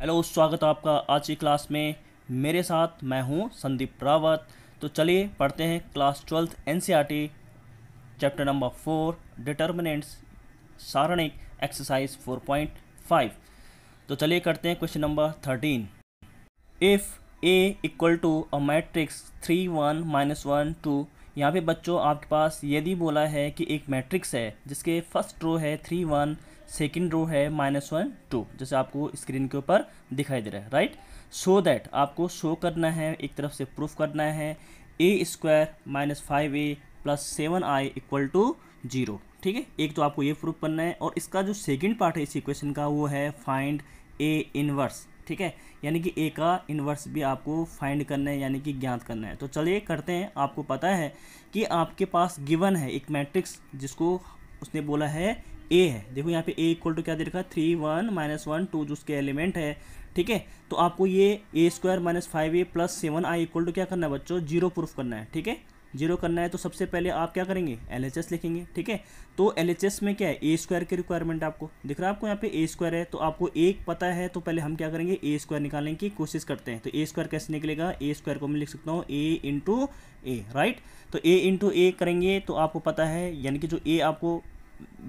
Hello, स्वागत है आपका आज की क्लास में। मेरे साथ मैं हूं संदीप रावत। तो चलिए पढ़ते हैं class 12th NCERT chapter number 4 determinants सारणिक एक्सरसाइज 4.5। तो चलिए करते हैं question number 13। If A equal to a matrix 3 1 -1 2। यहाँ पे बच्चों आपके पास यदि बोला है कि एक मैट्रिक्स है जिसके फर्स्ट रो है 3 1, सेकेंड रो है -1 2, जैसे आपको स्क्रीन के ऊपर दिखाई दे रहा है, राइट। सो दैट आपको शो करना है, एक तरफ से प्रूफ करना है a² -5a + 7i = 0। ठीक है, एक तो आपको ये प्रूफ करना है और इसका जो सेकंड पार्ट है इस इक्वेशन का वो है फाइंड a इनवर्स। ठीक है, यानी कि ए का इन्वर्स भी आपको फाइंड करना है, यानी कि ज्ञात करना है। तो चलिए करते हैं। आपको पता है कि आपके पास गिवन है एक मैट्रिक्स जिसको उसने बोला है ए है। देखो यहाँ पे ए = क्या दे रखा है 3 1 -1 2 जो उसके एलिमेंट है। ठीक है, तो आपको ये a² -5a + 7i = क्या करना है बच्चों, 0 प्रूफ करना है। ठीक है, 0 करना है तो सबसे पहले आप क्या करेंगे, LHS लिखेंगे। ठीक है, तो LHS में क्या है, a² की रिक्वायरमेंट आपको दिख रहा है। आपको यहाँ पे a² है तो आपको एक पता है, तो पहले हम क्या करेंगे a² निकालने की कोशिश करते हैं। तो a² कैसे निकलेगा, a² को मैं लिख सकता हूँ a × a, राइट। तो a × a करेंगे तो आपको पता है, यानी कि जो a आपको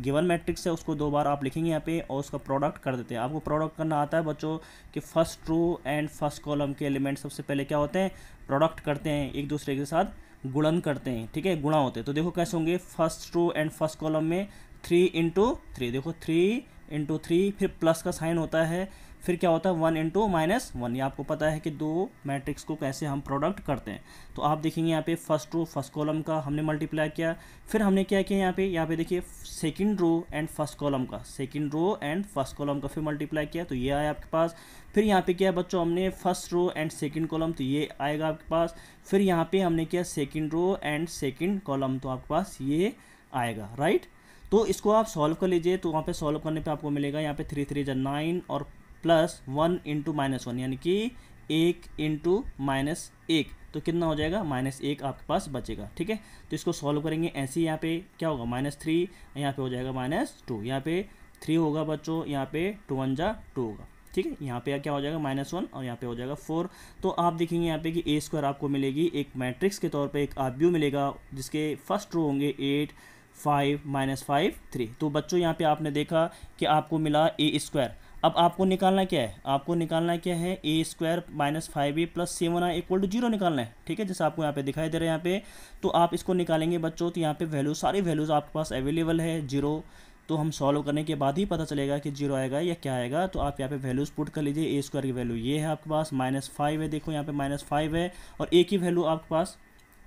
गिवन मैट्रिक्स है उसको 2 बार आप लिखेंगे यहाँ पे और उसका प्रोडक्ट कर देते हैं। आपको प्रोडक्ट करना आता है बच्चों कि first row and first column के एलिमेंट सबसे पहले क्या होते हैं, प्रोडक्ट करते हैं, एक दूसरे के साथ गुणन करते हैं। ठीक है, गुणा होते हैं। तो देखो कैसे होंगे, first row and first column में 3 × 3, देखो 3 × 3, फिर प्लस का साइन होता है, फिर क्या होता है 1 × -1। ये आपको पता है कि दो मैट्रिक्स को कैसे हम प्रोडक्ट करते हैं। तो आप देखेंगे यहाँ पे फर्स्ट रो फर्स्ट कॉलम का हमने मल्टीप्लाई किया, फिर हमने क्या किया यहाँ पे देखिए second row and first column का, second row and first column का फिर मल्टीप्लाई किया, तो ये आया आपके पास। फिर यहाँ पे क्या है बच्चों, हमने first row and second column, तो ये आएगा आपके पास। फिर यहाँ पे हमने किया second row and second column, तो आपके पास ये आएगा, राइट। तो इसको आप सॉल्व कर लीजिए। तो वहाँ पे सॉल्व करने पे आपको मिलेगा यहाँ पे 3 3 = 9 और प्लस 1 × -1, यानी कि 1 × -1, तो कितना हो जाएगा, -1 आपके पास बचेगा। ठीक है, तो इसको सॉल्व करेंगे ऐसे ही। यहाँ पे क्या होगा -3, यहाँ पे हो जाएगा -2, यहाँ पे 3 होगा बच्चों, यहाँ पे 2 1 = 2 होगा। ठीक है, यहाँ पे क्या हो जाएगा -1 और यहाँ पे हो जाएगा 4। तो आप देखेंगे यहाँ पे कि a² आपको मिलेगी एक मैट्रिक्स के तौर पे, एक आरबीयू मिलेगा जिसके फर्स्ट रो होंगे 8 5 -5 3। तो बच्चों यहाँ पे आपने देखा कि आपको मिला a²। अब आपको निकालना क्या है, आपको निकालना क्या है, a² -5a + 7i = 0 निकालना है। ठीक है, जैसे आपको यहाँ पे दिखाई दे रहा है यहाँ पे, तो आप इसको निकालेंगे बच्चों। तो यहाँ पे वैल्यू, सारी वैल्यूज़ आपके पास अवेलेबल है 0। तो हम सॉल्व करने के बाद ही पता चलेगा कि 0 आएगा या क्या आएगा। तो आप यहाँ पे वैल्यूज़ पुट कर लीजिए। a² की वैल्यू ये है आपके पास, -5 है, देखो यहाँ पे -5 है, और a की वैल्यू आपके पास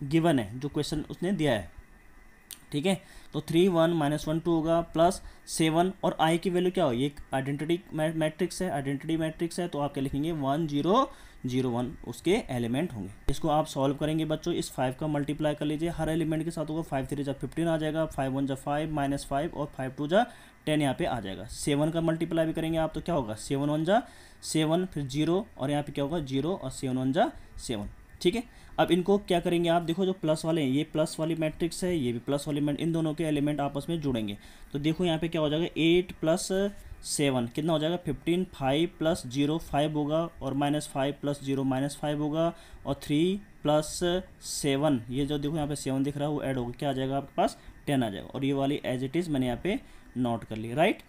गिवन है जो क्वेश्चन उसने दिया है। ठीक है, तो 3 1 -1 2 होगा प्लस 7, और i की वैल्यू क्या हो, ये आइडेंटिटी मैट्रिक्स है, आइडेंटिटी मैट्रिक्स है, तो आप क्या लिखेंगे 1 0 0 1 उसके एलिमेंट होंगे। इसको आप सॉल्व करेंगे बच्चों, इस 5 का मल्टीप्लाई कर लीजिए हर एलिमेंट के साथ होगा। 5 3 = 15 आ जाएगा, 5 1 = 5 -5 और 5 2 = 10 यहाँ पे आ जाएगा। 7 का मल्टीप्लाई भी करेंगे आप तो क्या होगा, 7 1 = 7, फिर 0 और यहाँ पे क्या होगा 0 और 7 1 = 7। ठीक है, अब इनको क्या करेंगे आप देखो, जो प्लस वाले हैं ये प्लस वाली मैट्रिक्स है, ये भी प्लस वाली, इन दोनों के एलिमेंट आपस में जुड़ेंगे। तो देखो यहाँ पे क्या हो जाएगा 8 + 7 कितना हो जाएगा 15, 5 + 0 5 होगा, और -5 + 0 -5 होगा, और 3 + 7, ये जो देखो यहाँ पे 7 दिख रहा है वो ऐड होगा, क्या आ जाएगा आपके पास 10 आ जाएगा। और ये वाली एज इट इज़ मैंने यहाँ पे नोट कर ली, राइट।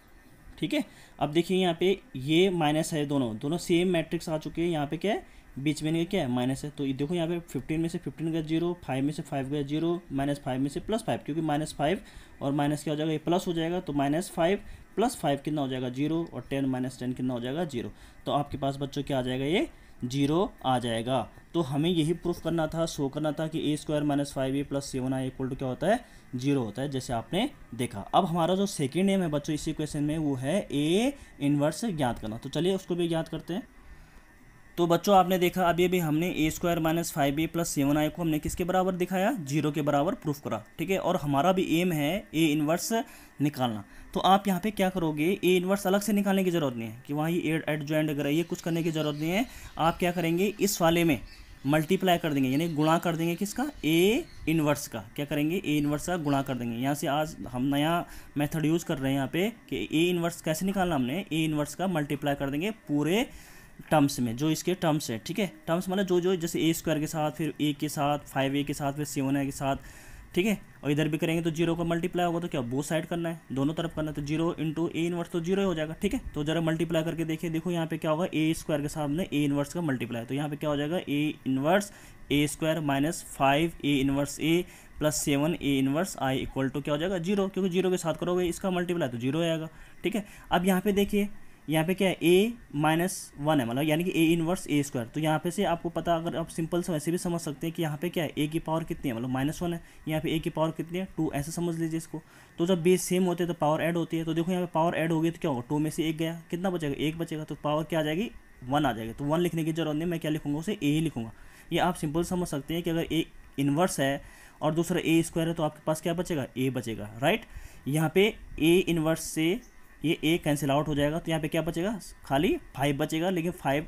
ठीक है, अब देखिए यहाँ पे ये माइनस है, दोनों सेम मैट्रिक्स आ चुके हैं। यहाँ पे क्या है, बीच में क्या है, माइनस है। तो ये देखो यहाँ पे 15 में से 15 गया 0, 5 में से 5 गया 0, -5 में से +5, क्योंकि -5 और माइनस क्या हो जाएगा, ये प्लस हो जाएगा। तो -5 + 5 कितना हो जाएगा 0, और 10 - 10 कितना हो जाएगा 0। तो आपके पास बच्चों क्या आ जाएगा, ये 0 आ जाएगा। तो हमें यही प्रूफ करना था, शो करना था कि a² -5a + 7i = क्या होता है, 0 होता है, जैसे आपने देखा। अब हमारा जो सेकेंड नेम है बच्चों इसी क्वेश्चन में वो है a इनवर्स ज्ञात करना। तो चलिए उसको भी ज्ञात करते हैं। तो बच्चों आपने देखा अभी अभी हमने a² -5a + 7i को हमने किसके बराबर दिखाया, 0 के बराबर प्रूफ करा। ठीक है, और हमारा भी एम है a इनवर्स निकालना। तो आप यहाँ पे क्या करोगे, a इनवर्स अलग से निकालने की ज़रूरत नहीं है कि वहाँ ये एड जॉइंट अगर ये कुछ करने की ज़रूरत नहीं है। आप क्या करेंगे, इस वाले में मल्टीप्लाई कर देंगे, यानी गुणा कर देंगे किसका, a इनवर्स का। क्या करेंगे, a इनवर्स का गुणा कर देंगे। यहाँ से आज हम नया मेथड यूज़ कर रहे हैं यहाँ पे कि a इनवर्स कैसे निकालना, हमने a इनवर्स का मल्टीप्लाई कर देंगे पूरे टर्म्स में, जो इसके टर्म्स है, ठीक है, टर्म्स मतलब जो जैसे ए स्क्वायर के साथ, फिर ए के साथ, 5a के साथ, फिर 7a के साथ, ठीक है, और इधर भी करेंगे तो जीरो का मल्टीप्लाई होगा, तो क्या बोथ साइड करना है, दोनों तरफ करना है, तो जीरो इंटू ए इनवर्स तो जीरो हो जाएगा, ठीक है। तो जरा मल्टीप्लाई करके देखिए, देखो यहाँ पे क्या होगा, ए स्क्वायर के सामने ए इनवर्स का मल्टीप्लाई, तो यहाँ पे क्या हो जाएगा, A inverse A square minus 5 A inverse A plus 7 A inverse I equal to क्या हो जाएगा, जीरो, क्योंकि जीरो के साथ करोगे इसका मल्टीप्लाई तो जीरो आएगा, ठीक है। अब यहाँ पे देखिए, यहाँ पे क्या है, a -1 है, मतलब यानी कि a इनवर्स ए स्क्वायर, तो यहाँ पे से आपको पता, अगर आप सिंपल से वैसे भी समझ सकते हैं कि यहाँ पे क्या है, a की पावर कितनी है, मतलब -1 है, यहाँ पे a की पावर कितनी है, 2, ऐसे समझ लीजिए इसको। तो जब बेस सेम होते हैं तो पावर ऐड होती है, तो देखो यहाँ पे पावर ऐड होगी तो क्या होगा, 2 में से 1 गया, कितना बचेगा, 1 बचेगा, तो पावर क्या आ जाएगी, 1 आ जाएगी। तो 1 लिखने की जरूरत नहीं, मैं क्या लिखूंगा, उसे a ही लिखूंगा। ये आप सिंपल समझ सकते हैं कि अगर a इनवर्स है और दूसरा a स्क्वायर है तो आपके पास क्या बचेगा, a बचेगा, राइट। यहाँ पे a इनवर्स से ये a कैंसिल आउट हो जाएगा, तो यहाँ पे क्या बचेगा, खाली 5 बचेगा, लेकिन 5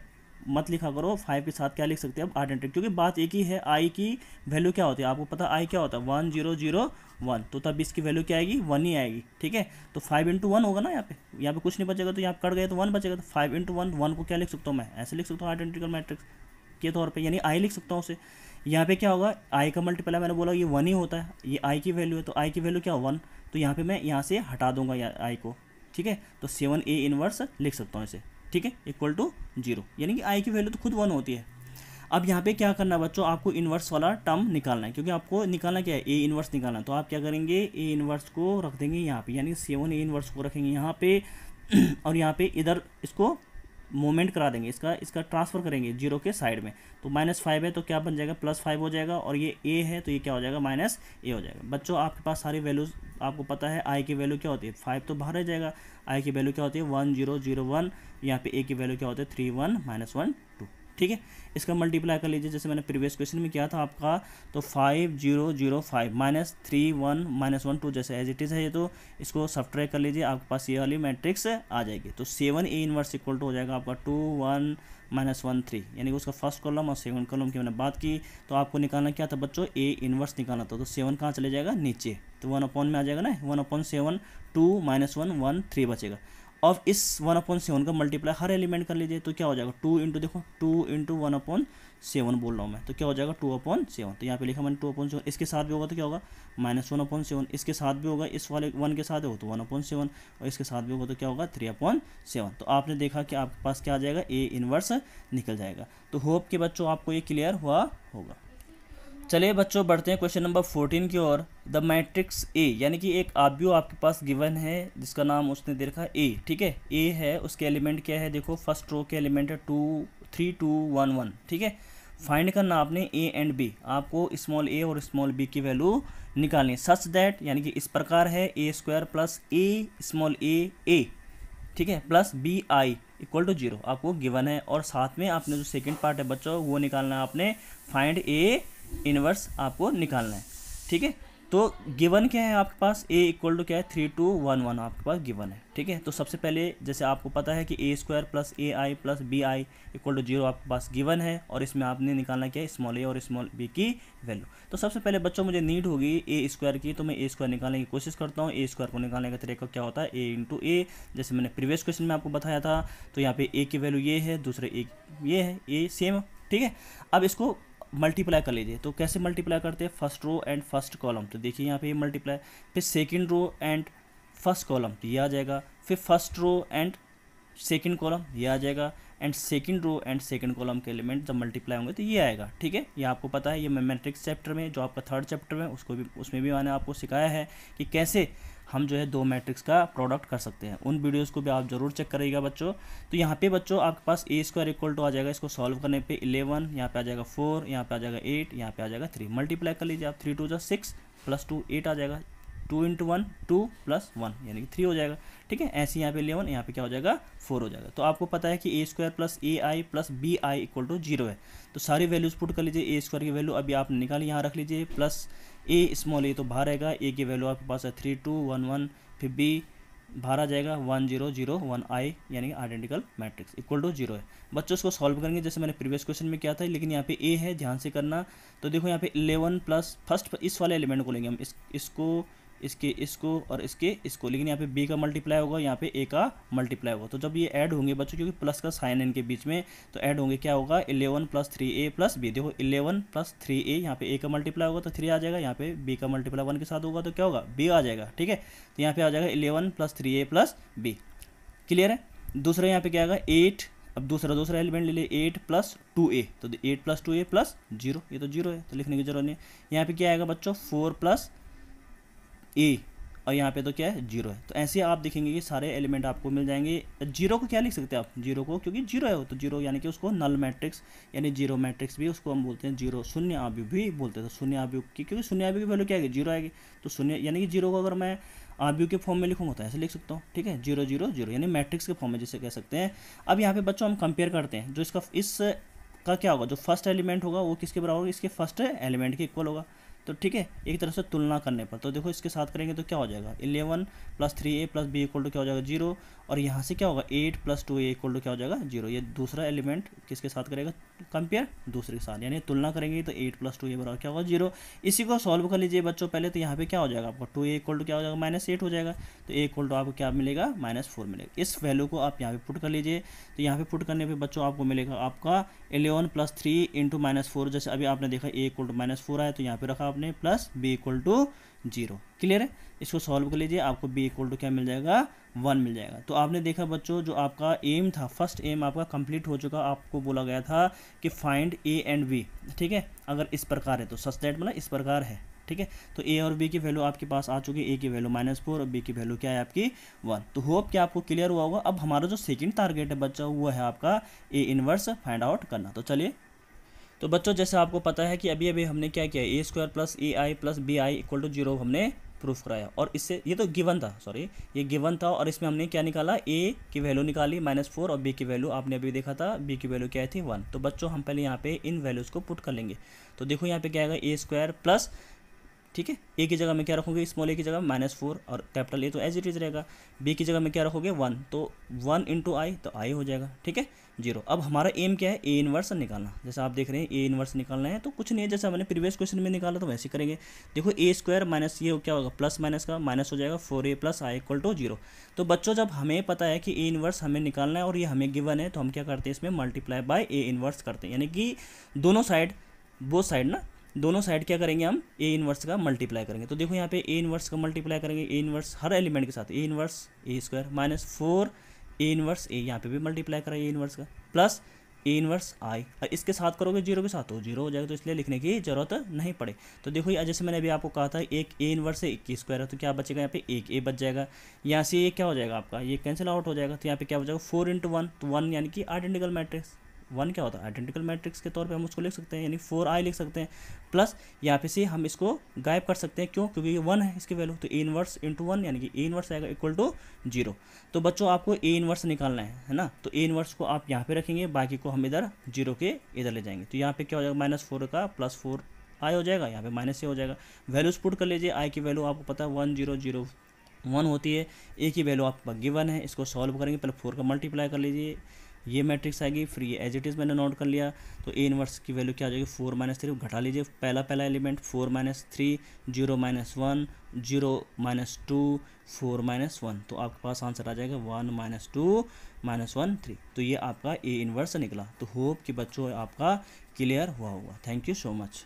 मत लिखा करो, 5 के साथ क्या लिख सकते हैं अब, आइडेंटिटी, क्योंकि बात एक ही है, i की वैल्यू क्या होती है आपको पता, i क्या होता है 1 0 0 1, तो तब इसकी वैल्यू क्या आएगी, 1 ही आएगी, ठीक है। तो 5 × 1 होगा ना, यहाँ पे कुछ नहीं बचेगा, तो यहाँ कट गए तो 1 बचेगा, तो 5 × 1, 1 को क्या लिख सकता हूँ मैं, ऐसे लिख सकता हूँ आइडेंटिकल मैट्रिक्स के तौर पे, यानी i लिख सकता हूँ उसे। यहाँ पे क्या होगा, i का मल्टीप्लाई मैंने बोला ये 1 ही होता है, ये i की वैल्यू है, तो i की वैल्यू क्या 1, तो यहाँ पे मैं यहाँ से हटा दूंगा i को, ठीक है, तो 7a इनवर्स लिख सकता हूँ इसे, ठीक है, इक्वल टू 0, यानी कि i की वैल्यू तो खुद 1 होती है। अब यहाँ पे क्या करना है बच्चों, आपको इन्वर्स वाला टर्म निकालना है, क्योंकि आपको निकालना क्या है, a इन्वर्स निकालना है, तो आप क्या करेंगे, a इन्वर्स को रख देंगे यहाँ पे, यानी 7a इन्वर्स को रखेंगे यहाँ पे और यहाँ पे इधर इसको मूवमेंट करा देंगे, इसका ट्रांसफर करेंगे जीरो के साइड में, तो -5 है तो क्या बन जाएगा, +5 हो जाएगा, और ये a है तो ये क्या हो जाएगा, -a हो जाएगा। बच्चों आपके पास सारी वैल्यूज आपको पता है, i की वैल्यू क्या होती है, 5 तो बाहर रह जाएगा, i की वैल्यू क्या होती है 1 0 0 1, यहाँ पे a की वैल्यू क्या होती है 3 1 -1 2, ठीक है। इसका मल्टीप्लाई कर लीजिए, जैसे मैंने प्रीवियस क्वेश्चन में किया था आपका, तो 5 0 0 5 -3 1 -1 2, जैसे एज इट इज़ है ये, तो इसको सब्ट्रैक्ट कर लीजिए, आपके पास ये वाली मैट्रिक्स आ जाएगी। तो 7a इनवर्स इक्वल टू हो जाएगा आपका 2 1 -1 3, यानी कि उसका फर्स्ट कॉलम और सेकंड कॉलम की मैंने बात की, तो आपको निकालना क्या था बच्चों, a इनवर्स निकालना था, तो 7 कहाँ चले जाएगा, नीचे, तो 1 में आ जाएगा ना, 1/7 2 -1 1 3 बचेगा। और इस 1/7 का मल्टीप्लाई हर एलिमेंट कर लीजिए, तो क्या हो जाएगा 2 इंटू, देखो 2 × 1/7 बोल रहा हूँ मैं, तो क्या हो जाएगा 2/7, तो यहाँ पे लिखा मैंने 2/7, इसके साथ भी होगा तो क्या होगा -1/7, इसके साथ भी होगा, इस वाले 1 के साथ हो तो 1/7, और इसके साथ भी होगा तो क्या होगा 3/7। तो आपने देखा कि आपके पास क्या आ जाएगा, a इनवर्स निकल जाएगा। तो होप कि बच्चों आपको ये क्लियर हुआ होगा। चलिए बच्चों बढ़ते हैं क्वेश्चन नंबर 14 की ओर। द मैट्रिक्स ए, यानी कि एक आब्यू आपके पास गिवन है जिसका नाम उसने दे रखा है ए, ठीक है, ए है, उसके एलिमेंट क्या है, देखो फर्स्ट रो के एलिमेंट है 2 3 2 1 1, ठीक है। फाइंड करना आपने ए एंड बी, आपको स्मॉल ए और स्मॉल बी की वैल्यू निकालनी, सच दैट, यानी कि इस प्रकार है, a² plus A small a, ठीक है, plus b i equal to 0 आपको गिवन है, और साथ में आपने जो सेकेंड पार्ट है बच्चों वो निकालना है आपने, फाइंड ए इनवर्स आपको निकालना है, ठीक है। तो गिवन क्या है आपके पास, a इक्वल टू क्या है 3 2 1 1 आपके पास गिवन है, ठीक है। तो सबसे पहले जैसे आपको पता है कि a² plus ai plus bi equal to 0 आपके पास गिवन है, और इसमें आपने निकालना क्या है, स्मॉल a और स्मॉल b की वैल्यू। तो सबसे पहले बच्चों मुझे नीड होगी a² की, तो मैं a² निकालने की कोशिश करता हूँ। a² को निकालने का तरीका क्या होता है, a × a, जैसे मैंने प्रीवियस क्वेश्चन में आपको बताया था, तो यहाँ पे a की वैल्यू ये है, दूसरे a ये है, a सेम, ठीक है। अब इसको मल्टीप्लाई कर लीजिए, तो कैसे मल्टीप्लाई करते हैं, first row and first column, तो देखिए यहाँ पे ये मल्टीप्लाई, फिर second row and first column, तो ये आ जाएगा, फिर first row and second column ये आ जाएगा, and second row and second column के एलिमेंट जब मल्टीप्लाई होंगे तो ये आएगा, ठीक है। ये आपको पता है, ये मैट्रिक्स चैप्टर में जो आपका 3rd चैप्टर में उसमें भी मैंने आपको सिखाया है कि कैसे हम जो है 2 मैट्रिक्स का प्रोडक्ट कर सकते हैं। उन वीडियोस को भी आप जरूर चेक करिएगा बच्चों। तो यहाँ पे बच्चों आपके पास a² इक्वल टू आ जाएगा, इसको सॉल्व करने पे 11, यहाँ पे आ जाएगा 4, यहाँ पे आ जाएगा 8, यहाँ पे आ जाएगा 3, मल्टीप्लाई कर लीजिए आप, 3 2 6 प्लस 2 8 आ जाएगा, 2 × 1 2 प्लस 1 यानी कि 3 हो जाएगा, ठीक है। ऐसे यहाँ पे 11, यहाँ पे क्या हो जाएगा 4 हो जाएगा। तो आपको पता है कि a² plus ai plus bi equal to 0 है, तो सारी वैल्यूज पुट कर लीजिए। a² की वैल्यू अभी आपने निकाली, यहाँ रख लीजिए, प्लस a स्मॉल a तो बाहर आएगा, a की वैल्यू आपके पास है 3 2 1 1, फिर b बाहर आ जाएगा 1 0 0 1 i, यानी कि आइडेंटिकल मैट्रिक्स इक्वल टू 0 है। बच्चों इसको सॉल्व करेंगे जैसे मैंने प्रीवियस क्वेश्चन में किया था, लेकिन यहाँ पे a है, ध्यान से करना। तो देखो यहाँ पे 11 प्लस फर्स्ट इस वाले एलिमेंट को लेंगे हम, इसको इसके इसको और इसके इसको, लेकिन यहाँ पे b का मल्टीप्लाई होगा, यहाँ पे a का मल्टीप्लाई होगा। तो जब ये ऐड होंगे बच्चों, क्योंकि प्लस का साइन है इनके बीच में, तो ऐड होंगे क्या होगा 11 + 3a + b। देखो 11 + 3a, यहाँ पे a का मल्टीप्लाई होगा तो 3 आ जाएगा, यहाँ पे b का मल्टीप्लाई 1 के साथ होगा तो क्या होगा b आ जाएगा। ठीक है, तो यहाँ पे आ जाएगा 11 + 3a + b। क्लियर है। दूसरा यहाँ पे क्या आएगा 8, अब दूसरा एलिमेंट ले लिए 8 + 2a, तो 8 + 2a + 0, ये तो 0 है तो लिखने की जरूरत नहीं। यहाँ पे क्या आएगा बच्चों 4 + a, और यहाँ पे तो क्या है 0 है। तो ऐसे आप देखेंगे कि सारे एलिमेंट आपको मिल जाएंगे। 0 को क्या लिख सकते हैं आप, 0 को, क्योंकि 0 है वो, तो 0 यानी कि उसको नल मैट्रिक्स यानी 0 मैट्रिक्स भी उसको हम बोलते हैं, 0 शून्य आव्यूह भी बोलते हैं। तो शून्य आव्यूह की, क्योंकि शून्य आव्यूह की वैल्यू क्या आएगी 0 आएगी, तो शून्य यानी कि 0 को अगर मैं आव्यूह के फॉर्म में लिखूंगा तो ऐसे लिख सकता हूँ। ठीक है, 0 0 0 यानी मैट्रिक्स के फॉर्म में जिसे कह सकते हैं। अब यहाँ पे बच्चों हम कंपेयर करते हैं, जो इसका इस का क्या होगा, जो फर्स्ट एलिमेंट होगा वो किसके बराबर होगा, इसके फर्स्ट एलिमेंट के इक्वल होगा। तो ठीक है, एक तरह से तुलना करने पर, तो देखो इसके साथ करेंगे तो क्या हो जाएगा 11 + 3a + b = क्या हो जाएगा 0, और यहाँ से क्या होगा 8 + 2a = क्या हो जाएगा 0। ये दूसरा एलिमेंट किसके साथ करेगा कंपेयर, दूसरे के साथ, यानी तुलना करेंगे तो 8 + 2a बराबर क्या होगा 0। इसी को सॉल्व कर लीजिए बच्चों पहले, तो यहाँ पे क्या हो जाएगा आपका 2a = क्या हो जाएगा -8 हो जाएगा, तो a = आपको क्या मिलेगा -4 मिलेगा। इस वैल्यू को आप यहाँ पे पुट कर लीजिए, तो यहाँ पे पुट करने पे बच्चों आपको मिलेगा आपका 11 + 3 × -4, जैसे अभी आपने देखा a = -4 आया तो यहाँ पे रखा आपने, प्लस b = 0। क्लियर है, इसको सॉल्व कर लीजिए, आपको b = क्या मिल जाएगा 1 मिल जाएगा। तो आपने देखा बच्चों, जो आपका एम था, फर्स्ट एम आपका कंप्लीट हो चुका। आपको बोला गया था कि फाइंड a एंड b, ठीक है, अगर इस प्रकार है तो सच दैट मतलब इस प्रकार है। ठीक है, तो a और b की वैल्यू आपके पास आ चुकी है, a की वैल्यू -4 और b की वैल्यू क्या है आपकी 1। तो होप कि आपको क्लियर हुआ होगा। अब हमारा जो सेकंड टारगेट है बच्चा, वो है आपका a इनवर्स फाइंड आउट करना। तो चलिए, तो बच्चों जैसे आपको पता है कि अभी हमने क्या किया, a² + ai + bi = 0 हमने प्रूफ कराया, और इससे ये तो गिवन था, सॉरी ये गिवन था, और इसमें हमने क्या निकाला a की वैल्यू निकाली -4 और b की वैल्यू आपने अभी देखा था, b की वैल्यू क्या थी 1। तो बच्चों हम पहले यहाँ पे इन वैल्यूज़ को पुट कर लेंगे। तो देखो यहाँ पे क्या आएगा a² प्लस, ठीक है, a की जगह में क्या रखोगे, स्मॉल a की जगह -4 और कैपिटल A तो एज इट इज रहेगा। b की जगह में क्या रखोगे 1, तो 1 × i तो i हो जाएगा। ठीक है, 0। अब हमारा एम क्या है a इनवर्स निकालना। जैसे आप देख रहे हैं a इनवर्स निकालना है, तो कुछ नहीं है, जैसे हमने प्रीवियस क्वेश्चन में निकाला तो वैसे करेंगे। देखो a² माइनस ये क्या होगा, प्लस माइनस का माइनस हो जाएगा, 4a + i = 0। तो बच्चों जब हमें पता है कि a इनवर्स हमें निकालना है और ये हमें गिवन है, तो हम क्या करते हैं इसमें मल्टीप्लाई बाय a इनवर्स करते हैं, यानी कि दोनों साइड, बोथ साइड ना, दोनों साइड क्या करेंगे हम a इनवर्स का मल्टीप्लाई करेंगे। तो देखो यहाँ पे a इनवर्स का मल्टीप्लाई करेंगे, a इनवर्स हर एलिमेंट के साथ, a inverse a² -4 a inverse a, यहाँ पे भी मल्टीप्लाई करेंगे a इनवर्स का, प्लस a इनवर्स i, इसके साथ करोगे 0 के साथ तो 0 हो जाएगा, तो इसलिए लिखने की जरूरत नहीं पड़े। तो देखो ये जैसे मैंने अभी आपको कहा था, एक a इनवर्स है, एक की स्क्वायर है, तो क्या बचेगा यहाँ पे एक a बच जाएगा, यहाँ से ये क्या हो जाएगा आपका, ये कैंसिल आउट हो जाएगा, तो यहाँ पे क्या हो जाएगा 4 × 1, तो 1 यानी कि आइडेंटिकल मैट्रिक्स, 1 क्या होता है आइडेंटिकल मैट्रिक्स के तौर पे हम उसको लिख सकते हैं, यानी 4i लिख सकते हैं, प्लस यहाँ पे से हम इसको गायब कर सकते हैं, क्यों, क्योंकि ये 1 है इसकी वैल्यू, तो a इनवर्स × 1 यानी कि a इनवर्स आएगा = 0। तो बच्चों आपको a इनवर्स निकालना है ना, तो a इनवर्स को आप यहाँ पे रखेंगे, बाकी को हम इधर 0 के इधर ले जाएंगे। तो यहाँ पे क्या हो जाएगा -4 का +4i हो जाएगा, यहाँ पे -a हो जाएगा। वैल्यूज पुट कर लीजिए, i की वैल्यू आपको पता है 1 0 0 1 होती है, a की वैल्यू आपका गिवन है, इसको सॉल्व करेंगे, पहले 4 का मल्टीप्लाई कर लीजिए, ये मैट्रिक्स आएगी, फिर ये एज इट इज़ मैंने नोट कर लिया। तो a इनवर्स की वैल्यू क्या आ जाएगी 4 - 3, घटा लीजिए पहला एलिमेंट 4 - 3 0 - 1 0 - 2 4 - 1, तो आपके पास आंसर आ जाएगा 1 - 2 - 1 3। तो ये आपका a इनवर्स निकला। तो होप कि बच्चों आपका क्लियर हुआ होगा। Thank you so much.